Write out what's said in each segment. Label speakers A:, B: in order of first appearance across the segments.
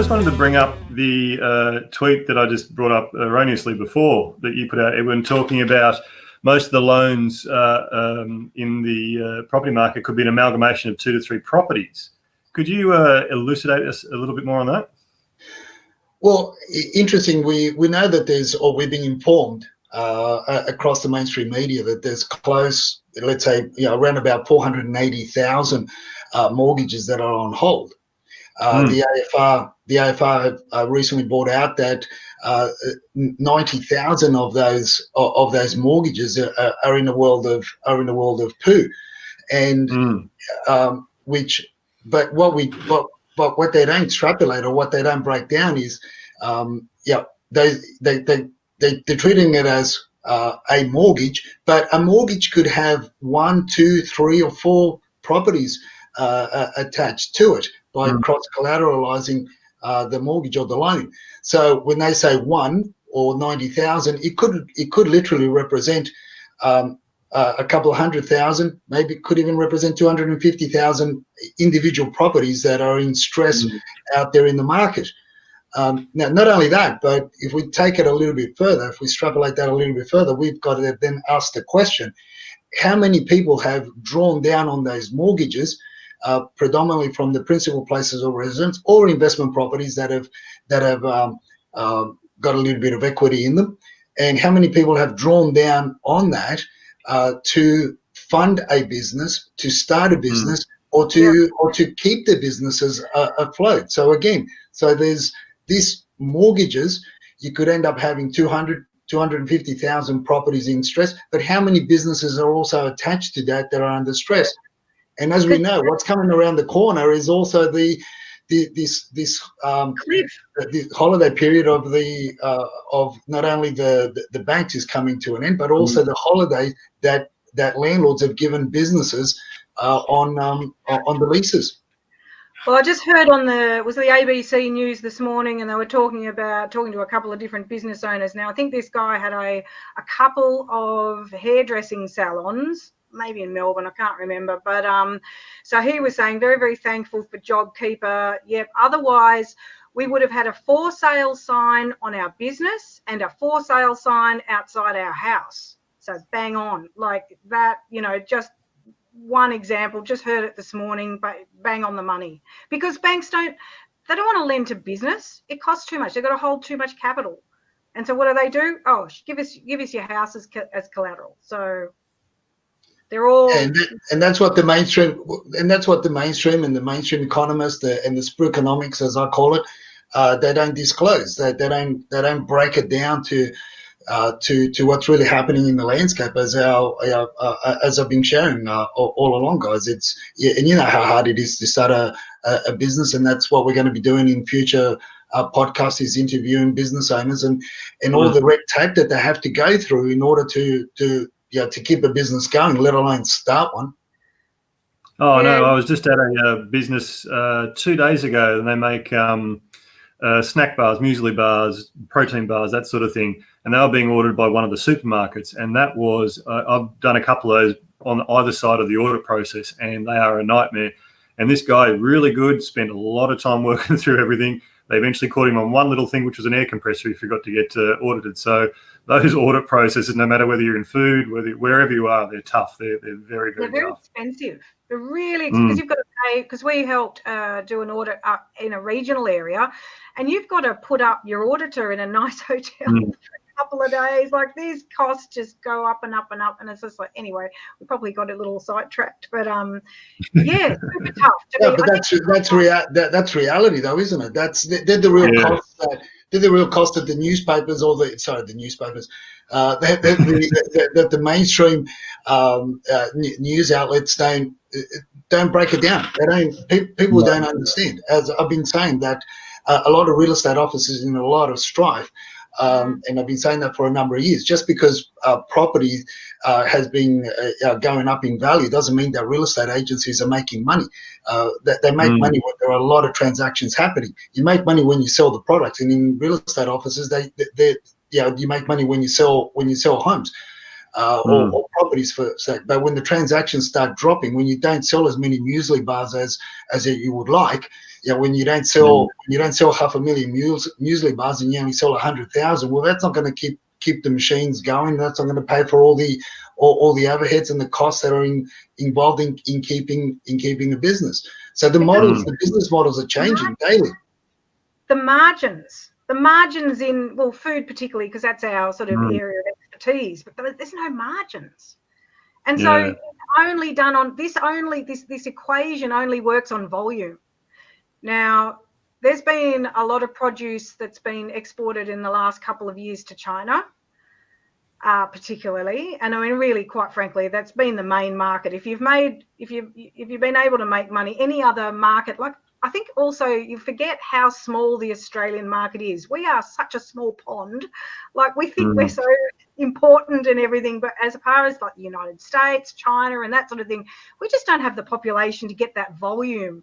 A: just wanted to bring up the tweet that I just brought up erroneously before that you put out, Edwin, talking about most of the loans in the property market could be an amalgamation of 2 to 3 properties. Could you elucidate us a little bit more on that?
B: Well, interesting. We know that there's, or we've been informed across the mainstream media that there's close, let's say, around about 480,000 mortgages that are on hold. The AFR recently brought out that 90,000 of those mortgages are in the world of poo, and but what they don't extrapolate or what they don't break down is they're treating it as a mortgage, but a mortgage could have 1, 2, 3, or 4 properties attached to it by cross-collateralizing the mortgage or the loan. So when they say 1 or 90,000, it could literally represent a couple of 100,000, maybe it could even represent 250,000 individual properties that are in stress out there in the market. Now, not only that, but if we take it a little bit further, if we extrapolate that a little bit further, we've got to then ask the question: how many people have drawn down on those mortgages, predominantly from the principal places of residence or investment properties that have got a little bit of equity in them, and how many people have drawn down on that to fund a business, to start a business, or to keep the businesses afloat. So again, there's these mortgages. You could end up having 250,000 properties in stress, but how many businesses are also attached to that are under stress? And as we know, what's coming around the corner is also this holiday period of not only the banks is coming to an end, but also the holiday that landlords have given businesses on the leases.
C: Well, I just heard on the ABC News this morning, and they were talking to a couple of different business owners. Now, I think this guy had a couple of hairdressing salons, maybe in Melbourne, I can't remember. But so he was saying very, very thankful for JobKeeper. Yep. Otherwise, we would have had a for sale sign on our business and a for sale sign outside our house. So bang on like that, just one example, just heard it this morning, but bang on the money, because banks don't want to lend to business. It costs too much. They've got to hold too much capital. And so what do? Oh, give us your house as collateral. So they're all,
B: and that's what the mainstream and the mainstream economists and the Spruconomics, as I call it, they don't disclose. They don't break it down to what's really happening in the landscape, as I've been sharing all along, guys. And you know how hard it is to start a business, and that's what we're going to be doing in future podcasts, is interviewing business owners and all the red tape that they have to go through in order to keep a business going, let alone start one.
A: Oh, no, I was just at a business 2 days ago, and they make snack bars, muesli bars, protein bars, that sort of thing. And they were being ordered by one of the supermarkets. And that was, I've done a couple of those on either side of the audit process, and they are a nightmare. And this guy, really good, spent a lot of time working through everything. They eventually caught him on one little thing, which was an air compressor he forgot to get audited. So those audit processes, no matter whether you're in food, wherever you are, they're tough. They're very, very tough. They're very
C: expensive. They're really expensive, because you've got to pay, because we helped do an audit up in a regional area, and you've got to put up your auditor in a nice hotel for a couple of days. Like, these costs just go up and up and up, and it's just like, anyway, we probably got a little sidetracked, but yeah, super tough.
B: But that's reality, though, isn't it? They're the real costs they're the real cost of the newspapers, the newspapers, that the mainstream news outlets don't break it down. People don't understand. As I've been saying, that a lot of real estate offices in a lot of strife, and I've been saying that for a number of years. Just because property has been going up in value doesn't mean that real estate agencies are making money. They make money when there are a lot of transactions happening. You make money when you sell the products, and in real estate offices, you make money when you sell homes. Or properties for sake. But when the transactions start dropping, when you don't sell as many muesli bars as you would like, when you don't sell 500,000 muesli bars and you only sell 100,000, well, that's not going to keep the machines going. That's not going to pay for all the overheads and the costs that are involved in keeping the business. So the business models are changing daily.
C: The margins in, well, food particularly, because that's our sort of area of expertise, but there's no margins. And so only done on this equation only works on volume. Now, there's been a lot of produce that's been exported in the last couple of years to China, particularly, and I mean, really, quite frankly, that's been the main market. If you've been able to make money, any other market, like, I think also you forget how small the Australian market is. We are such a small pond. Like, we think we're so important and everything, but as far as like the United States, China, and that sort of thing, we just don't have the population to get that volume.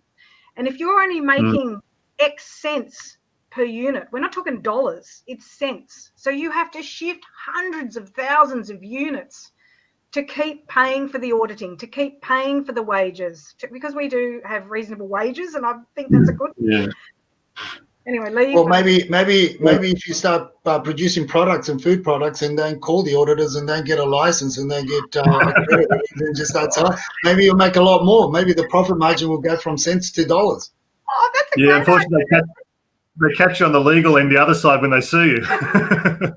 C: And if you're only making X cents per unit, we're not talking dollars, it's cents. So you have to shift hundreds of thousands of units to keep paying for the auditing, to keep paying for the wages, because we do have reasonable wages, and I think that's a good thing.
A: Yeah.
C: Anyway, Lee.
B: Well, maybe if you start producing products and food products and don't call the auditors and don't get a license and don't get accredited and just start selling, maybe you'll make a lot more. Maybe the profit margin will go from cents to dollars.
C: Oh, that's a great
A: unfortunately, they catch you on the legal end the other side when they sue you. I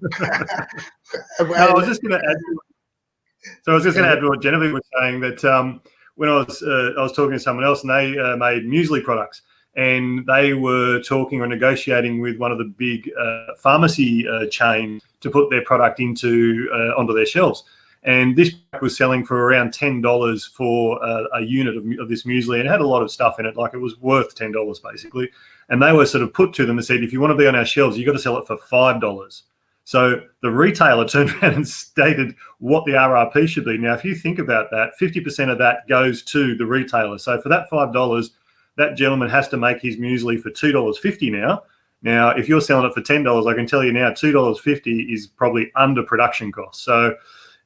A: was just going to add. So I was just going to add to what Genevieve was saying, that when I was talking to someone else, and they made muesli products, and they were talking or negotiating with one of the big pharmacy chains to put their product onto their shelves. And this product was selling for around $10 for a unit of this muesli, and it had a lot of stuff in it, like it was worth $10 basically. And they were sort of put to them and said, if you want to be on our shelves, you've got to sell it for $5. So the retailer turned around and stated what the RRP should be. Now, if you think about that, 50% of that goes to the retailer. So for that $5, that gentleman has to make his muesli for $2.50 now. Now, if you're selling it for $10, I can tell you now $2.50 is probably under production costs. So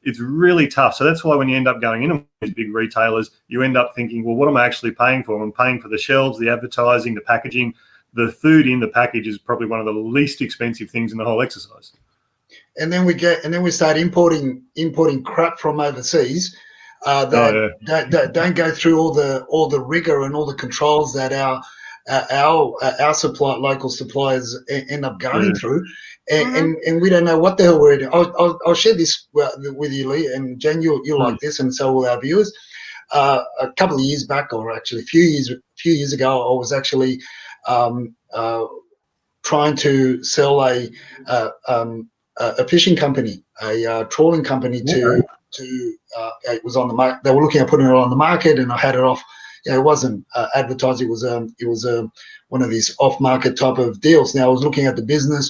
A: it's really tough. So that's why when you end up going into these big retailers, you end up thinking, well, what am I actually paying for? I'm paying for the shelves, the advertising, the packaging. The food in the package is probably one of the least expensive things in the whole exercise. And
B: then we start importing crap from overseas that don't go through all the rigor and all the controls that our local suppliers end up going through, and we don't know what the hell we're doing. I'll share this with you, Lee, and Jen, you'll like this, and so will our viewers. A couple of years back, or actually a few years ago, I was actually trying to sell a fishing company, a trawling company it was on the market. They were looking at putting it on the market, and I had it off. It wasn't advertised. It was one of these off-market type of deals. Now I was looking at the business,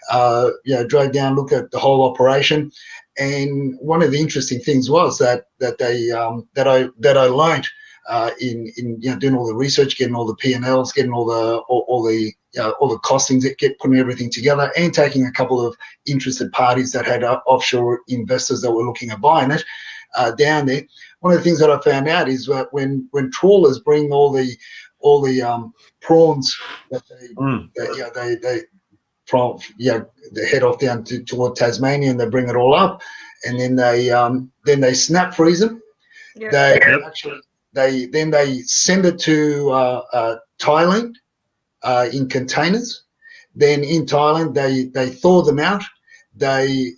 B: drove down, looked at the whole operation, and one of the interesting things was that I learned in doing all the research, getting all the P&Ls, getting all the costings, putting everything together, and taking a couple of interested parties that had offshore investors that were looking at buying it down there. One of the things that I found out is that when trawlers bring all the prawns that they head off down toward Tasmania, and they bring it all up, and then they snap freeze them. They send it to Thailand in containers. Then in Thailand they thaw them out. They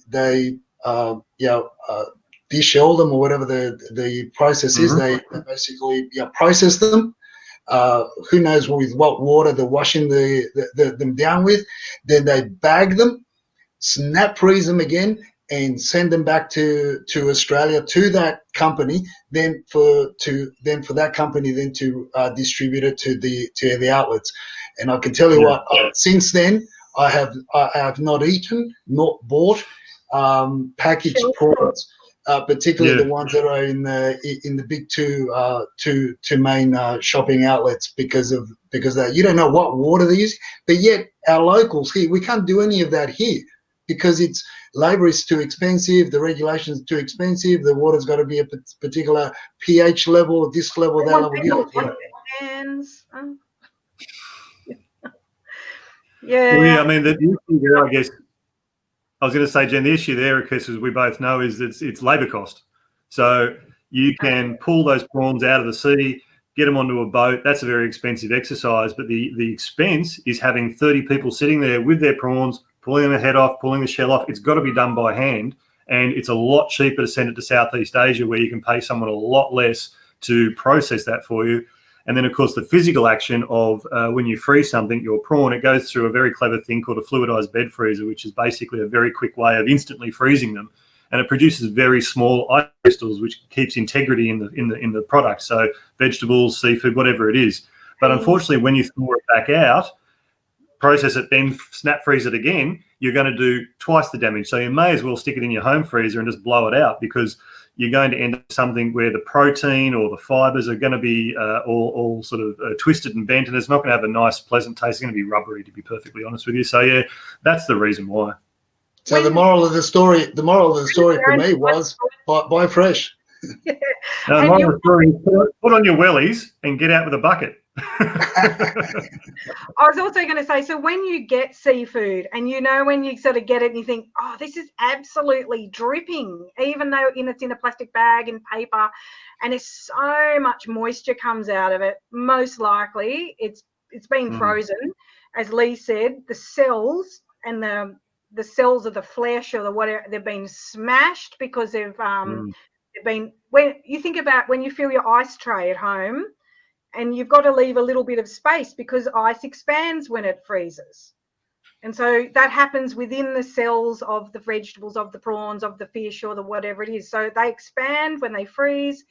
B: deshell them, or whatever the process is. They basically process them. Who knows with what water they're washing them down with. Then they bag them, snap freeze them again, and send them back to Australia to that company. Then for that company to distribute it to the outlets. And I can tell you what, since then I have not eaten, not bought packaged prawns, particularly the ones that are in the big two main shopping outlets, because of that. You don't know what water they use, but yet our locals here, we can't do any of that here because labor is too expensive, the regulations are too expensive, the water's got to be a particular pH level, this level, that level.
C: Yeah.
A: Well, yeah, I mean, the issue there, I guess, I was going to say, Jen, the issue there, of course, as we both know, is it's labour cost. So you can pull those prawns out of the sea, get them onto a boat. That's a very expensive exercise, but the expense is having 30 people sitting there with their prawns, pulling the head off, pulling the shell off. It's got to be done by hand, and it's a lot cheaper to send it to Southeast Asia, where you can pay someone a lot less to process that for you. And then, of course, the physical action of when you freeze something, your prawn, it goes through a very clever thing called a fluidized bed freezer, which is basically a very quick way of instantly freezing them. And it produces very small ice crystals, which keeps integrity in the product. So vegetables, seafood, whatever it is. But unfortunately, when you thaw it back out, process it, then snap freeze it again, you're going to do twice the damage. So you may as well stick it in your home freezer and just blow it out, because you're going to end up something where the protein or the fibers are going to be all sort of twisted and bent, and it's not going to have a nice, pleasant taste. It's going to be rubbery, to be perfectly honest with you. So yeah, that's the reason why.
B: So the moral of the story for me was buy fresh.
A: The moral of the story is put on your wellies and get out with a bucket.
C: I was also going to say, so when you get seafood, and when you sort of get it and you think, oh, this is absolutely dripping, even though it's in a plastic bag and paper, and it's so much moisture comes out of it, most likely it's been frozen. As Lee said, the cells and the cells of the flesh or the whatever, they've been smashed because they've been, when you think about when you fill your ice tray at home, and you've got to leave a little bit of space because ice expands when it freezes. And so that happens within the cells of the vegetables, of the prawns, of the fish, or the whatever it is. So they expand when they freeze,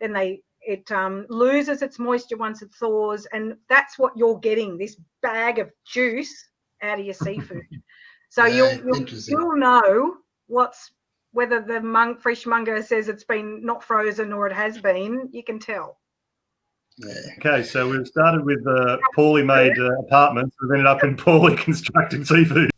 C: then it loses its moisture once it thaws, and that's what you're getting, this bag of juice out of your seafood. So you'll know whether the fishmonger says it's been not frozen or it has been. You can tell.
B: Yeah.
A: Okay, so we've started with poorly made apartments. We've ended up in poorly constructed seafood.